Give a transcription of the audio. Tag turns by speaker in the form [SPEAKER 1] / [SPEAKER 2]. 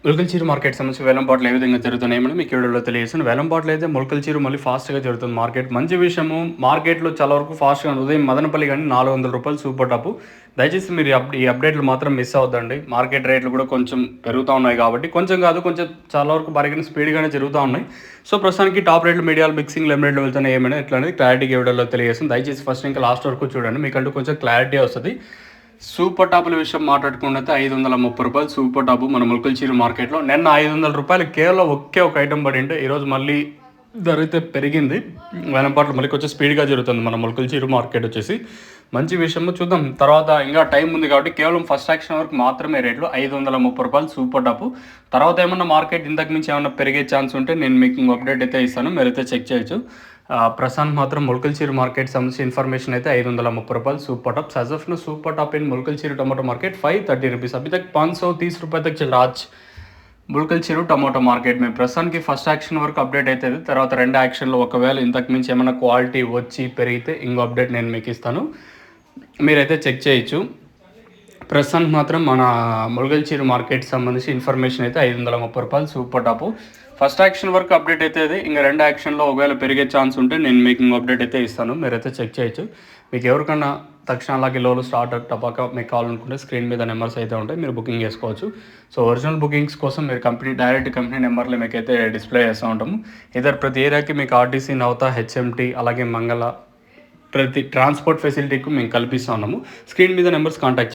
[SPEAKER 1] మొలకల్చీరు market సంబంధించి వేలంపాట్లు ఏ విధంగా జరుగుతున్నాయని మీకు వీడియోలో తెలియజేస్తాను. వేలంపాట్లు అయితే మొలకల్చీరు మళ్ళీ ఫాస్ట్‌గా జరుగుతుంది మార్కెట్. మంచి విషయము మార్కెట్‌లో చాలా వరకు ఫాస్ట్‌గా ఉదయం మదనపల్లి గాని రూ. 400 సూపర్ టాపు. దయచేసి మీరు ఈ అప్డేట్లు మాత్రం మిస్ అవ్వద్దండి. మార్కెట్ రేట్లు కూడా కొంచెం పెరుగుతా ఉన్నాయి కాబట్టి కొంచెం కాదు కొంచెం చాలా వరకు బార్గెనింగ్ స్పీడ్‌గానే జరుగుతా ఉన్నాయి. సో ప్రస్తుతానికి టాప్ రేట్లు మీడియాలు మిక్సింగ్ లెమ్ రేట్లు వెళ్తున్నాయి ఏమైనా ఎట్లా అనేది క్లారిటీగా వీడియోలో తెలియజేస్తాను. దయచేసి ఫస్ట్ ఇంకా లాస్ట్ వరకు చూడండి. మీకంటూ కొంచెం క్లారిటీ వస్తది. సూపర్ టాపుల విషయం మాట్లాడుకున్నట్లయితే రూ. 530 సూపర్ టాపు మన మొలకల్చీరు మార్కెట్లో. నిన్న రూ. 500 కేవలం ఒకే ఒక ఐటమ్ పడింటే ఈరోజు మళ్ళీ ధర అయితే పెరిగింది. వేలంపాట్లు మళ్ళీ కొంచెం స్పీడ్గా జరుగుతుంది మన మొలకల్చీరు మార్కెట్ వచ్చేసి. మంచి విషయము చూద్దాం. తర్వాత ఇంకా టైం ఉంది కాబట్టి కేవలం ఫస్ట్ యాక్షన్ వరకు మాత్రమే రేట్లు రూ. 530 సూపర్ టాపు. తర్వాత ఏమన్నా మార్కెట్ ఇంతకు మించి ఏమన్నా పెరిగే ఛాన్స్ ఉంటే నేను మీకు అప్డేట్ అయితే ఇస్తాను, మీరైతే చెక్ చేయొచ్చు. ప్రస్తుతానికి మాత్రం మొలకల్చీరు మార్కెట్ సంబంధించి ఇన్ఫర్మేషన్ అయితే రూ. 530 super top as of now super top in Mulakalacheruvu tomato market 530 rupees अभी तक 530 रुपये तक चल रहा आज ములకల్చీరు టమాటో మార్కెట్ में ప్రస్తుతానికి ఫస్ట్ యాక్షన్ వరకు అప్డేట్ అవుతుంది. తర్వాత రెండు యాక్షన్లో ఒకవేళ ఇంతకు మించి ఏమైనా క్వాలిటీ వచ్చి పెరిగితే ఇంకో అప్డేట్ నేను మీకు ఇస్తాను, మీరైతే చెక్ చేయొచ్చు. ప్రస్తుతానికి మాత్రం మన ములకల్చీరు మార్కెట్ సంబంధించి ఇన్ఫర్మేషన్ అయితే రూ. 530 సూపర్ టాపు. ఫస్ట్ యాక్షన్ వరకు అప్డేట్ అవుతుంది. ఇంకా రెండు యాక్షన్లో ఒకవేళ పెరిగే ఛాన్స్ ఉంటే నేను మీకు ఇంకో అప్డేట్ అయితే ఇస్తాను, మీరైతే చెక్ చేయొచ్చు. మీకు ఎవరికన్నా తక్షణ అలాగే లోలు స్టార్టర్ టపాకా మీకు కావాలనుకుంటే స్క్రీన్ మీద నెంబర్స్ అయితే ఉంటాయి, మీరు బుకింగ్ చేసుకోవచ్చు. సో ఒరిజినల్ బుకింగ్స్ కోసం మీరు డైరెక్ట్ కంపెనీ నెంబర్లు మీకు అయితే డిస్ప్లే చేస్తూ ఉంటాము. ఇద్దరు ప్రతి ఏరియాకి మీకు ఆర్టీసీ, నవత, హెచ్ఎంటీ అలాగే మంగళ ప్రతి ట్రాన్స్పోర్ట్ ఫెసిలిటీకి మేము కల్పిస్తూ ఉన్నాము. స్క్రీన్ మీద నెంబర్స్ కాంటాక్ట్